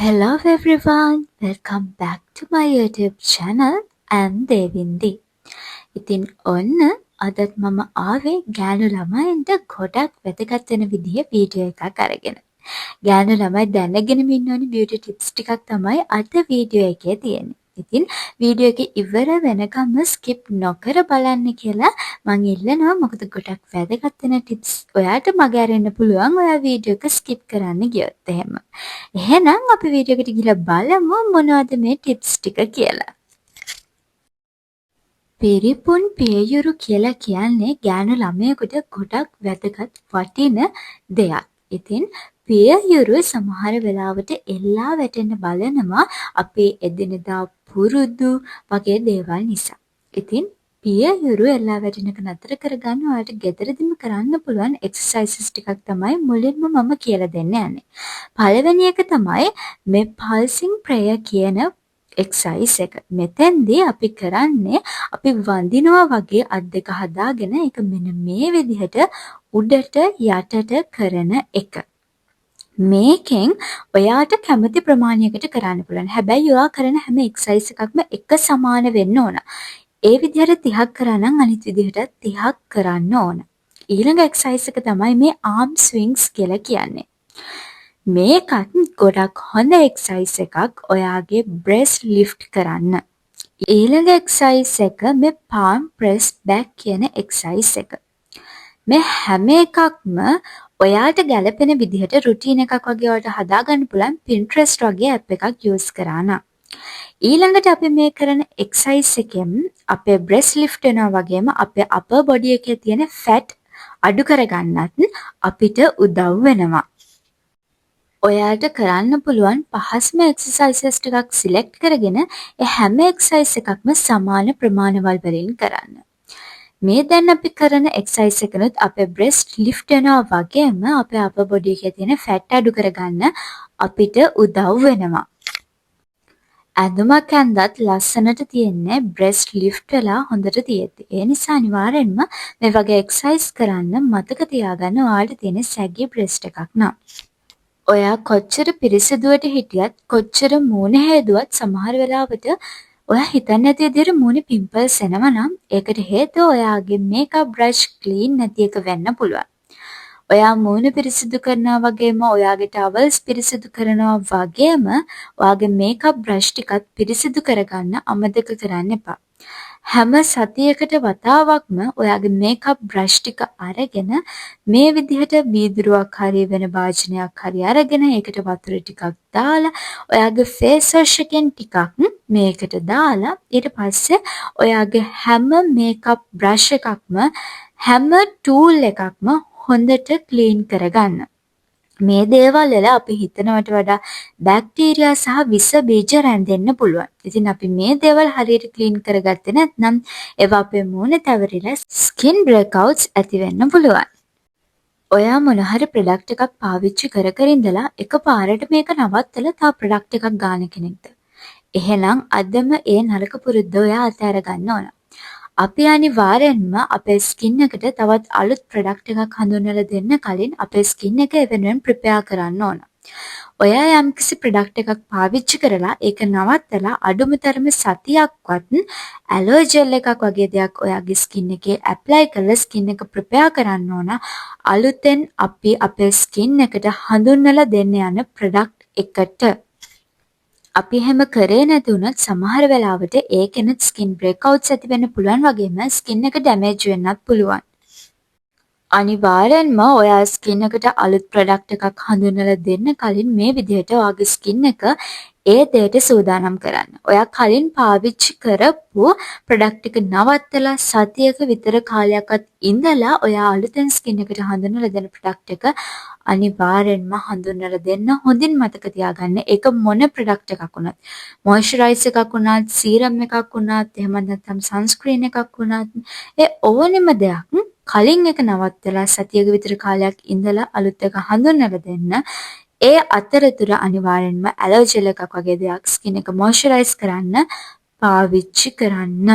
Hello everyone, welcome back to my YouTube channel. I'm Devindi. ඉතින් ඔන්න අදත් මම ආවේ ගෑනු ළමයින්ට ගොඩක් වැදගත් වෙන විදිහේ වීඩියෝ එකක් අරගෙන. ගෑනු ළමයි දැනගෙනම ඉන්න ඕනි බියුටි ටිප්ස් ටිකක් තමයි අද වීඩියෝ එකේ තියෙන්නේ. ඉතින් වීඩියෝ එක ඉවර වෙනකම්ම ස්කිප් නොකර බලන්න කියලා මං ඉල්ලනවා. මොකද ගොඩක් වැදගත් වෙන ටිප්ස් ඔයාට මගේ අරෙන්න පුළුවන් ඔයා වීඩියෝ එක ස්කිප් කරන්න ගියොත් එහෙම. එහෙනම් අපි වීඩියෝ එකට ගිහලා බලමු මොනවද මේ ටිප්ස් ටික කියලා. පිරිපුන් පියයුරු කියලා කියන්නේ ගෑනු ළමයෙකුට ගොඩක් වැදගත් වටින දෙයක්. ඉතින් පියයුරු සමහර වෙලාවට එල්ලා වැටෙන්න බලනවා අපේ එදිනෙදා පුරුදු වගේ දේවල් නිසා. ඉතින් පියයුරු එල්ලා වැටෙන එක නතර කරගන්න ඔයාලට ගෙදරදිම කරන්න පුළුවන් එක්සර්සයිසස් ටිකක් තමයි මුලින්ම මම කියලා දෙන්න යන්නේ. පළවෙනි එක තමයි මේ පල්සිං ප්‍රේයර් කියන එක්සයිස් එක. මෙතෙන්දී අපි කරන්නේ අපි වඳිනවා වගේ අත් දෙක හදාගෙන ඒක මෙන්න මේ විදිහට උඩට යටට කරන එක. මේකෙන් ඔයාට කැමති ප්‍රමාණයකට කරන්න පුළුවන්. හැබැයි ඔයා කරන හැම එක්සයිස් එකක්ම එක සමාන වෙන්න ඕන. ඒ විදිහට 30ක් කරා නම් අනිත් විදිහට 30ක් කරන්න ඕන. ඊළඟ එක්සයිස් එක තමයි මේ ආර්ම් ස්විංග්ස් කියලා කියන්නේ. මේකත් ගොඩක් හොඳ එක්සයිස් එකක් ඔයාගේ බ්‍රෙස්ට් ලිෆ්ට් කරන්න. ඊළඟ එක්සයිස් එක මේ පාම් ප්‍රෙස් බැක් කියන එක්සයිස් එක. මේ හැම එකක්ම ඔයාට ගැලපෙන විදිහට රුටීන් එකක් වගේ ඔයාලට හදාගන්න පුළුවන් Pinterest වගේ ඇප් එකක් යූස් කරා නම්. ඊළඟට අපි මේ කරන එක්සයිස් එකෙන් අපේ බ්‍රෙස්ට් ලිෆ්ට් වෙනවා වගේම අපේ අපර් බොඩි එකේ තියෙන ෆැට් අඩු කරගන්නත් අපිට උදව් වෙනවා. ඔයාට කරන්න පුළුවන් පහස්ම එක්සර්සයිසස් ටිකක් සිලෙක්ට් කරගෙන ඒ හැම එක්සර්සයිස් එකක්ම සමාන ප්‍රමාණවල් වලින් කරන්න. මේ දැන් අපි කරන එක්සර්සයිස් එකනොත් අපේ බ්‍රෙස්ට් ලිෆ්ට් වෙනවා වගේම අපේ අපර් බොඩි එකේ තියෙන ෆැට් අඩු කරගන්න අපිට උදව් වෙනවා. ඇඳුමක් ඇඳත් ලස්සනට තියෙන්නේ බ්‍රෙස්ට් ලිෆ්ට් වෙලා හොඳට තියෙද්දි. ඒ නිසා අනිවාර්යෙන්ම මේ වගේ එක්සර්සයිස් කරන්න මතක තියාගන්න ඔයාලට තියෙන සැගි බ්‍රෙස්ට් එකක් නම්. ඔයා කොච්චර පිරිසිදුවට හිටියත් කොච්චර මූණ හේදුවත් සමහර වෙලාවට ඔයා හිතන්නේ නැති විදිහට මූණේ පිම්පල්ස් එනවා නම් ඒකට හේතුව ඔයාගේ මේකප් බ්‍රෂ් ක්ලීන් නැති එක වෙන්න පුළුවන්. ඔයා මූණ පිරිසිදු කරනවා වගේම ඔයාගේ ටවල්ස් පිරිසිදු කරනවා වගේම ඔයාගේ මේකප් බ්‍රෂ් ටිකත් පිරිසිදු කරගන්න අමතක කරන්න එපා. හැම සතියකට වතාවක්ම ඔයාගේ මේකප් බ්‍රෂ් ටික අරගෙන මේ විදිහට වීදුරුවක් හරි වෙන භාජනයක් හරි අරගෙන ඒකට වතුර ටිකක් දාලා ඔයාගේ ෆේස් වොෂ් එකෙන් ටිකක් මේකට දාලා ඊට පස්සේ ඔයාගේ හැම මේකප් බ්‍රෂ් එකක්ම හැම ටූල් එකක්ම හොඳට ක්ලීන් කරගන්න. මේ දේවල් වල අපි හිතනවට වඩා බැක්ටීරියා සහ විස බීජ රැඳෙන්න පුළුවන්. ඉතින් අපි මේ දේවල් හරියට ක්ලීන් කරගත්තේ නැත්නම් ඒවා අපේ මූණ තැවරිලා ස්කින් බ්‍රේක්අවුට්ස් ඇති වෙන්න පුළුවන්. ඔයා මොන හරි ප්‍රොඩක්ට් එකක් පාවිච්චි කර කර ඉඳලා එකපාරට මේක නවත්තලා තව ප්‍රොඩක්ට් එකක් ගන්න කෙනෙක්ද? එහෙනම් අදම ඒ නරක පුරුද්ද ඔයා අතහැර ගන්න ඕන. අපි අනිවාර්යෙන්ම අපේ ස්කින් එකට තවත් අලුත් ප්‍රොඩක්ට් එකක් හඳුන්වලා දෙන්න කලින් අපේ ස්කින් එක එවෙනුවෙන් ප්‍රිපෙයාර් කරන්න ඕන. ඔයා යම්කිසි ප්‍රොඩක්ට් එකක් පාවිච්චි කරලා ඒක නවත්තලා අඩුම තරමේ සතියක්වත් ඇලෝ ජෙල් එකක් වගේ දෙයක් ඔයාගේ ස්කින් එකේ ඇප්ලයි කරලා ස්කින් එක ප්‍රිපෙයාර් කරන්න ඕන. අලුතෙන් අපි අපේ ස්කින් එකට හඳුන්වලා දෙන්න යන ප්‍රොඩක්ට් එකට අපි හැම කරේ නැති වුණත් සමහර වෙලාවට ඒකෙනුත් ස්කින් බ්‍රේක්අවුට්ස් ඇති වෙන්න පුළුවන් වගේම ස්කින් එක ඩැමේජ් වෙන්නත් පුළුවන්. අනිවාර්යෙන්ම ඔයා ස්කින් එකට අලුත් ප්‍රොඩක්ට් එකක් හඳුන්වලා දෙන්න කලින් මේ විදිහට ඔයාගේ ස්කින් එක ඒ දෙයට සූදානම් කරන්න. ඔයා කලින් පාවිච්චි කරපු ප්‍රොඩක්ට් එක නවත්තලා සතියක විතර කාලයක්වත් ඉඳලා ඔයා අලුතෙන් ස්කින් එකට හඳුන්වලා දෙන ප්‍රොඩක්ට් එක අනිවාර්යෙන්ම හඳුන්වලා දෙන්න. හොඳින් මතක තියාගන්න. ඒක මොන ප්‍රොඩක්ට් එකක් වුණත්, මොයිස්චරයිස් එකක් වුණත්, සීරම් එකක් වුණත්, එහෙම නැත්නම් සන්ස්ක්‍රීන් එකක් වුණත්, ඒ ඕනෙම දෙයක් කලින් එක නවත්තලා සතියක විතර කාලයක් ඉඳලා අලුත් එක හඳුන්වලා දෙන්න. ඒ අතරතුර අනිවාර්යෙන්ම ඇලෝ ජෙල් එකක් වගේ දෙයක් ස්කින් එක මොයිස්චරයිස් කරන්න පාවිච්චි කරන්න.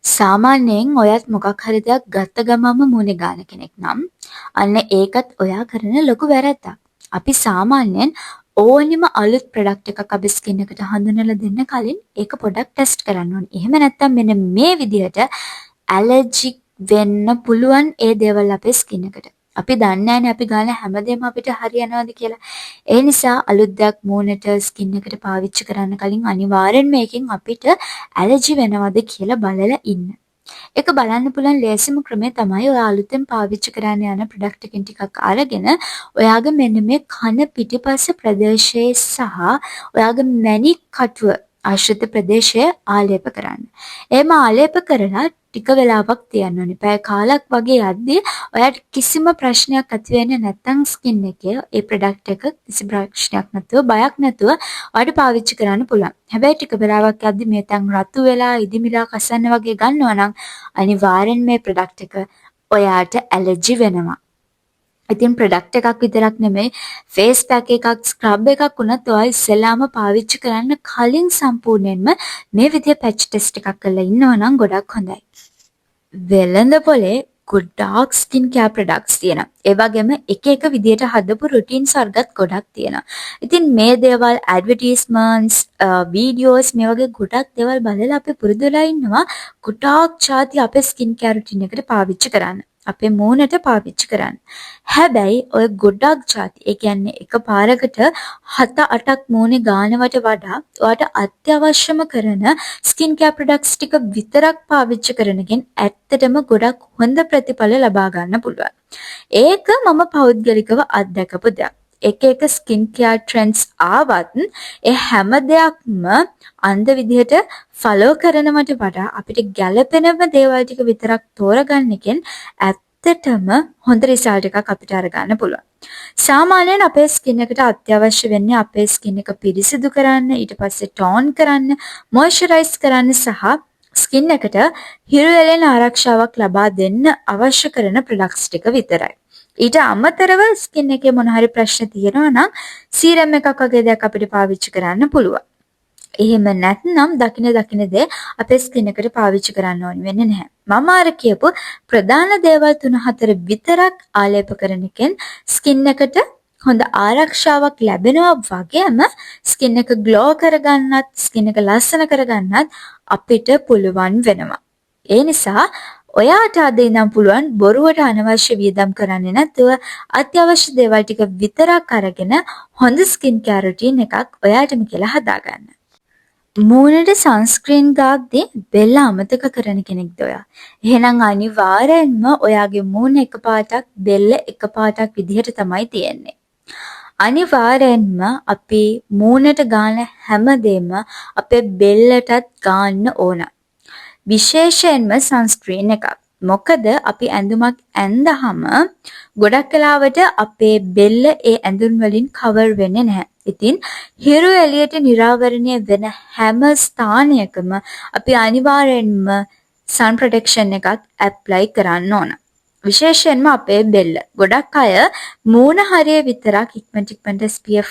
සාමාන්‍යයෙන් ඔයත් මොකක් හරි දෙයක් ගත්ත ගමන්ම මූණේ ගාන කෙනෙක් නම් අන්න ඒකත් ඔයා කරන ලොකු වැරැද්දක්. අපි සාමාන්‍යයෙන් ඕනෙම අලුත් ප්‍රොඩක්ට් එකක් අපි ස්කින් එකට හඳුන්වලා දෙන්න කලින් ඒක පොඩ්ඩක් ටෙස්ට් කරන්න ඕනේ. එහෙම නැත්නම් මෙන්න මේ විදිහට ඇලර්ජික් වෙන්න පුළුවන් ඒ දේවල් අපේ ස්කින් එකට. අපි දන්නේ නැහැනේ අපි ගන්න හැමදේම අපිට හරියනවද කියලා. ඒ නිසා අලුත් දෙයක් මූණට ස්කින් එකට පාවිච්චි කරන්න කලින් අනිවාර්යෙන්ම මේකෙන් අපිට ඇලර්ජි වෙනවද කියලා බලලා ඉන්න. ඒක බලන්න පුළුවන් ලේසිම ක්‍රමය තමයි ඔය අලුතෙන් පාවිච්චි කරන්න යන ප්‍රොඩක්ට් එකකින් ටිකක් අරගෙන ඔයාගේ මෙන්න මේ කන පිටිපස්ස ප්‍රදේශයේ සහ ඔයාගේ මැණික් කටුව ආශ්‍රිත ප්‍රදේශය ආලේප කරන්න. එහෙම ආලේප කරලා ටික වෙලාවක් තියන්න ඕනේ. පැය කාලක් වගේ යද්දී ඔයාට කිසිම ප්‍රශ්නයක් ඇති වෙන්නේ නැත්නම් ස්කින් එකේ ඒ ප්‍රොඩක්ට් එක කිසි ප්‍රශ්නයක් නැතුව බයක් නැතුව ඔයාට පාවිච්චි කරන්න පුළුවන්. හැබැයි ටික වෙලාවක් යද්දී මේ තැන් රතු වෙලා ඉදිමිලා කසන්න වගේ ගන්නවා නම් අනිවාර්යෙන් මේ ප්‍රොඩක්ට් එක ඔයාට ඇලර්ජි වෙනවා. ඉතින් ප්‍රොඩක්ට් එකක් විතරක් නෙමෙයි ෆේස් පැක් එකක් ස්ක්‍රබ් එකක් වුණත් ඔයා ඉස්සෙල්ලාම පාවිච්චි කරන්න කලින් සම්පූර්ණයෙන්ම මේ විදිහේ පැච් ටෙස්ට් එකක් කරලා ඉන්නවා නම් ගොඩක් හොඳයි. වෙළඳ පොලේ ගොඩාක් ස්කින් කෙයාර් ප්‍රොඩක්ට්ස් තියෙනවා. ඒ වගේම එක එක විදිහට හදපු රුටින්ස් වර්ගත් ගොඩක් තියෙනවා. ඉතින් මේ දේවල් ඇඩ්වර්ටයිස්මන්ට්ස් වීඩියෝස් මේ වගේ ගොඩක් දේවල් බලලා අපි පුරුදුලා ඉන්නවා ගොඩාක් ඡාති අපේ ස්කින් කෙයාර් රුටින් එකට පාවිච්චි කරන්න. අපේ මූණට පාවිච්චි කරන්න. හැබැයි ඔය ගොඩක් ඡාති ඒ කියන්නේ එකපාරකට 7-8ක් මූණේ ගානවට වඩා ඔයාට අත්‍යවශ්‍යම කරන ස්කින් කෙයාර් ප්‍රොඩක්ට්ස් ටික විතරක් පාවිච්චි කරනකින් ඇත්තටම ගොඩක් හොඳ ප්‍රතිඵල ලබා ගන්න පුළුවන්. ඒක මම පෞද්ගලිකව අත්දැකපු දෙයක්. එක ස්කින් කෙයාර් ට්‍රෙන්ඩ්ස් ආවත් ඒ හැම දෙයක්ම අන්ධ විදිහට ෆලෝ කරනවට වඩා අපිට ගැළපෙනම දේවල් ටික විතරක් තෝරගන්න එකෙන් ඇත්තටම හොඳ රිසල්ට් එකක් අපිට අරගන්න පුළුවන්. සාමාන්‍යයෙන් අපේ ස්කින් එකට අත්‍යවශ්‍ය වෙන්නේ අපේ ස්කින් එක පිරිසිදු කරන්න, ඊට පස්සේ ටෝන් කරන්න, මොයිස්චරයිස් කරන්න සහ ස්කින් එකට හිරු ඇලෙන ආරක්ෂාවක් ලබා දෙන්න අවශ්‍ය කරන ප්‍රොඩක්ට්ස් ටික විතරයි. ඊට අමතරව ස්කින් එකේ මොන හරි ප්‍රශ්න තියෙනවා නම් සීරම් එකක් වගේ දෙයක් අපිට පාවිච්චි කරන්න පුළුවන්. එහෙම නැත්නම් දකින දේ අපේ ස්කින් එකට පාවිච්චි කරන්න ඕනේ වෙන්නේ නැහැ. මම අර කියපු ප්‍රධාන දේවල් 3-4 විතරක් ආලේප කරන එකෙන් ස්කින් එකට හොඳ ආරක්ෂාවක් ලැබෙනවා වගේම ස්කින් එක ග්ලෝ කරගන්නත් ස්කින් එක ලස්සන කරගන්නත් අපිට පුළුවන් වෙනවා. ඒ නිසා ඔයාට අද ඉඳන් පුළුවන් බොරුවට අනවශ්‍ය වියදම් කරන්නේ නැතුව අත්‍යවශ්‍ය දේවල් ටික විතරක් අරගෙන හොඳ ස්කින් කෙයාර් රුටින් එකක් ඔයාටම කියලා හදාගන්න. මූණට සන්ස්ක්‍රීන් ගාද්දී බෙල්ල අමතක කරන කෙනෙක්ද ඔයා? එහෙනම් අනිවාර්යෙන්ම ඔයාගේ මූණ එකපාරටක් බෙල්ල එකපාරටක් විදිහට තමයි තියෙන්නේ. අනිවාර්යෙන්ම අපි මූණට ගාන හැමදේම අපේ බෙල්ලටත් ගාන්න ඕන. විශේෂයෙන්ම සන්ස්ක්‍රීන් එකක්. මොකද අපි ඇඳුමක් ඇඳහම ගොඩක් වෙලාවට අපේ බෙල්ල ඒ ඇඳුම් වලින් කවර් වෙන්නේ නැහැ. ඉතින් හිරු එළියට නිරාවරණය වෙන හැම ස්ථානයකම අපි අනිවාර්යෙන්ම sun protection එකක් ඇප්ලයි කරන්න ඕන. විශේෂයෙන්ම අපේ බෙල්ල. ගොඩක් අය මූණ හරිය විතරක් ඉක්මනට SPF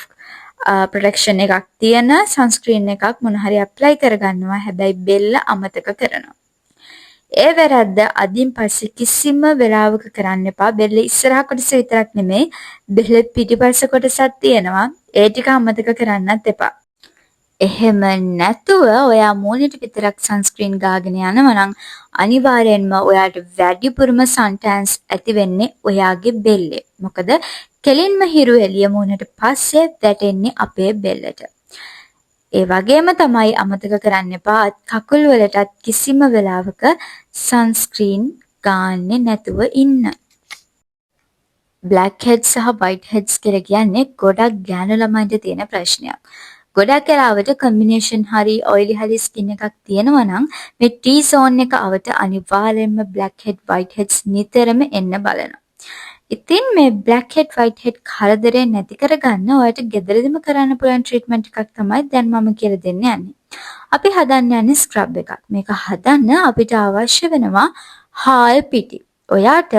ප්‍රොටෙක්ෂන් එකක් තියෙන සන්ස්ක්‍රීන් එකක් මොන හරි ඇප්ලයි කරගන්නවා. හැබැයි බෙල්ල අමතක කරනවා. ඒ වැරද්ද අදින් පස්සේ කිසිම වෙලාවක කරන්න එපා. බෙල්ල ඉස්සරහ කොටස විතරක් නෙමෙයි බෙල්ල පිටිපස්ස කොටසක් තියෙනවා. ඒ ටික අමතක කරන්නත් එපා. එහෙම නැතුව ඔයා මූණට විතරක් සන්ස්ක්‍රීන් ගාගෙන යනවා නම් අනිවාර්යෙන්ම ඔයාට වැඩිපුරම සන්ටෑන්ස් ඇති වෙන්නේ ඔයාගේ බෙල්ලේ. මොකද කෙලින්ම හිරු එළිය මූණට පස්සේ වැටෙන්නේ අපේ බෙල්ලට. ඒ වගේම තමයි අමතක කරන්න එපා කකුල් වලටත් කිසිම වෙලාවක සන්ස්ක්‍රීන් ගාන්නේ නැතුව ඉන්න. බ්ලැක් හෙඩ්ස් සහ වයිට් හෙඩ්ස් කියලා කියන්නේ ගොඩක් ගෑනු ළමයින්ට තියෙන ප්‍රශ්නයක්. ගොඩක් වෙලාවට කම්බිනේෂන් හරි ඔයිලි හරි ස්කින් එකක් තියෙනවා නම් මේ T zone එක අවට අනිවාර්යයෙන්ම බ්ලැක් හෙඩ් වයිට් හෙඩ්ස් නිතරම එන්න බලනවා. ඉතින් මේ බ්ලැක් හෙඩ් වයිට් හෙඩ් කරදරේ නැති කරගන්න ඔයාලට ගෙදරදීම කරන්න පුළුවන් ට්‍රීට්මන්ට් එකක් තමයි දැන් මම කියලා දෙන්න යන්නේ. අපි හදන්න යන්නේ ස්ක්‍රබ් එකක්. මේක හදන්න අපිට අවශ්‍ය වෙනවා හාල් පිටි. ඔයාට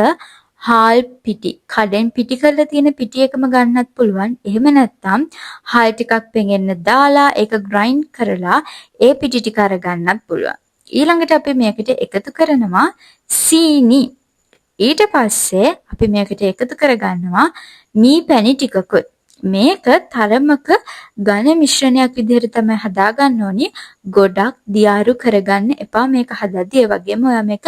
හාල් පිටි කඩෙන් පිටි කරලා තියෙන පිටි එකම ගන්නත් පුළුවන්. එහෙම නැත්නම් හාල් ටිකක් පෙඟෙන්න දාලා ඒක ග්‍රයින්ඩ් කරලා ඒ පිටි ටික අරගන්නත් පුළුවන්. ඊළඟට අපි මේකට එකතු කරනවා සීනි. ඊට පස්සේ අපි මේකට එකතු කරගන්නවා මී පැණි ටිකකුත්. මේක තරමක ඝන මිශ්‍රණයක් විදිහට තමයි හදාගන්න ඕනි. ගොඩක් දියාරු කරගන්න එපා මේක හදද්දී. ඒ වගේම ඔයා මේක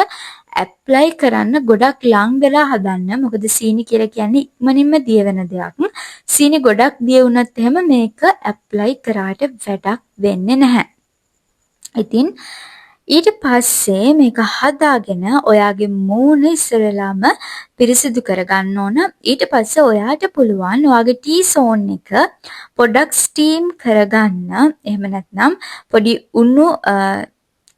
ඇප්ලයි කරන්න ගොඩක් ලං වෙලා හදන්න. මොකද සීනි කියලා කියන්නේ ඉක්මනින්ම දිය වෙන දෙයක්. සීනි ගොඩක් දිය වුණත් එහෙම මේක ඇප්ලයි කරාට වැඩක් වෙන්නේ නැහැ. ඉතින් ඊට පස්සේ මේක හදාගෙන ඔයාගේ මූණ ඉස්සරලාම පිරිසිදු කරගන්න ඕන. ඊට පස්සේ ඔයාට පුළුවන් ඔයාගේ ටී සෝන් එක පොඩ්ඩක් ස්ටීම් කරගන්න. එහෙම නැත්නම් පොඩි උණු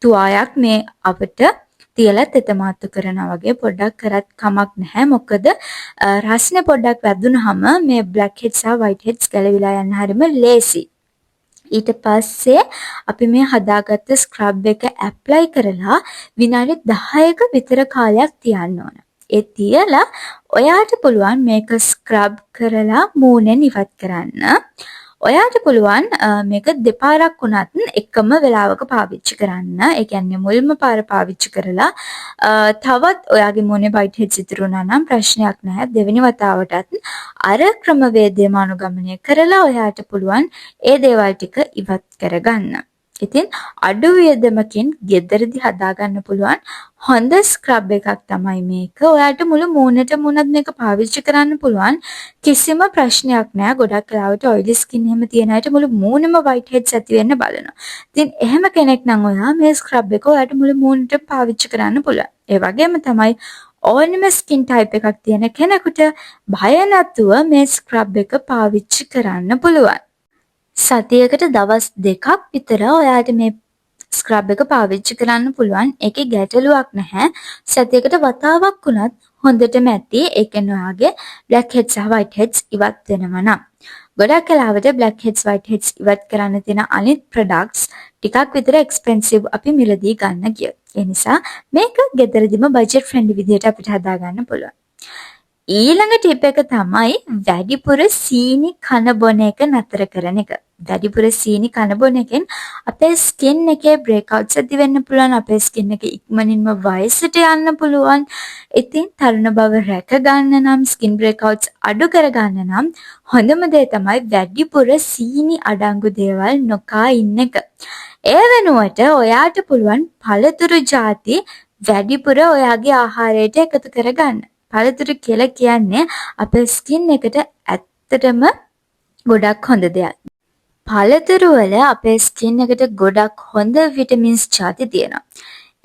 තුවායක් මේ අපිට තියලා තෙතමාතු කරනවා වගේ පොඩ්ඩක් කරත් කමක් නැහැ. මොකද රස්නේ පොඩ්ඩක් වැදුනහම මේ බ්ලැක් හෙඩ්ස් සහ වයිට් හෙඩ්ස් ගැලවිලා යන්න හරිම ලේසි. ඊට පස්සේ අපි මේ හදාගත්ත ස්ක්‍රබ් එක ඇප්ලයි කරලා විනාඩි 10ක විතර කාලයක් තියන්න ඕන. ඒ තියලා ඔයාට පුළුවන් මේක ස්ක්‍රබ් කරලා මූණෙන් ඉවත් කරන්න. ඔයාට පුළුවන් මේක දෙපාරක් වුණත් එකම වෙලාවක පාවිච්චි කරන්න. ඒ කියන්නේ මුල්ම පාර පාවිච්චි කරලා තවත් ඔයාගේ මූණේ වයිට් හෙඩ්ස් ඉතුරු වුණා නම් ප්‍රශ්නයක් නැහැ. දෙවෙනි වතාවටත් අර ක්‍රමවේදයම අනුගමනය කරලා ඔයාට පුළුවන් ඒ දේවල් ටික ඉවත් කරගන්න. ඉතින් අඩු වියදමකින් ගෙදරදී හදාගන්න පුළුවන් හොඳ ස්ක්‍රබ් එකක් තමයි මේක. ඔයාට මුළු මූණට මේක පාවිච්චි කරන්න පුළුවන්. කිසිම ප්‍රශ්නයක් නෑ. ගොඩක් වෙලාවට ඔයිලි ස්කින් එහෙම තියෙන අයට මුළු මූණෙම වයිට් හෙඩ්ස් ඇති වෙන්න බලනවා. ඉතින් එහෙම කෙනෙක් නම් ඔයා මේ ස්ක්‍රබ් එක ඔයාට මුළු මූණට පාවිච්චි කරන්න පුළුවන්. ඒ වගේම තමයි ඕනම ස්කින් ටයිප් එකක් තියෙන කෙනෙකුට බය නැතුව මේ ස්ක්‍රබ් එක පාවිච්චි කරන්න පුළුවන්. සතියකට දවස් 2ක් විතර ඔයාට මේ ස්ක්‍රබ් එක පාවිච්චි කරන්න පුළුවන්. ඒකේ ගැටලුවක් නැහැ. සතියකට වතාවක් වුණත් හොඳටම ඇති. ඒකෙන් ඔයාගේ බ්ලැක් හෙඩ්ස් සහ වයිට් හෙඩ්ස් ඉවත් වෙනවා නම්. ගොඩක් වෙලාවට බ්ලැක් හෙඩ්ස් වයිට් හෙඩ්ස් ඉවත් කරන්න තියෙන අනිත් ප්‍රොඩක්ට්ස් ටිකක් විතර එක්ස්පෙන්සිව් අපි මිලදී ගන්න ගියොත්. ඒ නිසා මේක ගෙදරදිම බජට් ෆ්‍රෙන්ඩ්ලි විදිහට අපිට හදාගන්න පුළුවන්. ඊළඟ ටිප් එක තමයි වැඩිපුර සීනි කන බොන එක නතර කරන එක. වැඩිපුර සීනි කන බොන එකෙන් අපේ ස්කින් එකේ බ්‍රේක්අවුට්ස් ඇති වෙන්න පුළුවන්. අපේ ස්කින් එක ඉක්මනින්ම වයසට යන්න පුළුවන්. ඉතින් තරුණ බව රැක ගන්න නම් ස්කින් බ්‍රේක්අවුට්ස් අඩු කර ගන්න නම් හොඳම දේ තමයි වැඩිපුර සීනි අඩංගු දේවල් නොකා ඉන්න එක. ඒ වෙනුවට ඔයාට පුළුවන් පළතුරු ಜಾති වැඩිපුර ඔයාගේ ආහාරයට එකතු කරගන්න. පළතුරු කියලා කියන්නේ අපේ ස්කින් එකට ඇත්තටම ගොඩක් හොඳ දෙයක්. පළතුරු වල අපේ ස්කින් එකට ගොඩක් හොඳ විටමින්ස් ಜಾති තියෙනවා.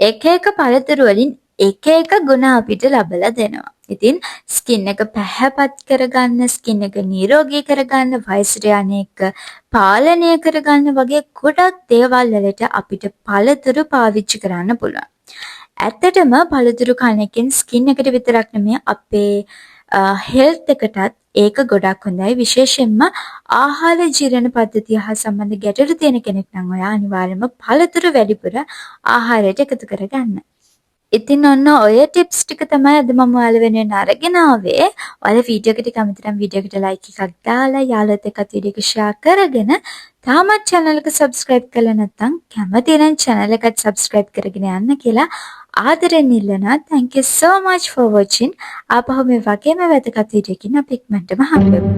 එක එක පළතුරු වලින් එක එක ගුණ අපිට ලබලා දෙනවා. ඉතින් ස්කින් එක පැහැපත් කරගන්න, ස්කින් එක නිරෝගී කරගන්න, වයසට යන එක පාලනය කරගන්න වගේ ගොඩක් දේවල් වලට අපිට පළතුරු පාවිච්චි කරන්න පුළුවන්. ඇත්තටම පළතුරු කන එකෙන් ස්කින් එකට විතරක් නෙමෙයි අපේ හෙල්ත් එකටත් ඒක ගොඩක් හොඳයි. විශේෂයෙන්ම ආහාර ජීර්ණ පද්ධතිය හා සම්බන්ධ ගැටලු තියෙන කෙනෙක් නම් ඔයා අනිවාර්යයෙන්ම පළතුරු වැඩිපුර ආහාරයට එකතු කරගන්න. ඉතින් ඔන්න ඔය ටිප්ස් ටික තමයි අද මම ඔයාලා වෙනුවෙන් අරගෙන ආවේ. ඔයාලා වීඩියෝ එකට කැමති නම් වීඩියෝ එකට ලයික් එකක් දාලා යාළුවොත් එක්කත් වීඩියෝ එක ෂෙයා කරගෙන තාමත් channel එක subscribe කරලා නැත්නම් කැමති නම් channel එකට subscribe කරගෙන යන්න කියලා ආදරෙන් ඉල්ලනවා. Thank you so much for watching. ආපහු මේ වගේම වැදගත් වීඩියෝ එකකින් අපි ඉක්මනටම හම්බෙමු.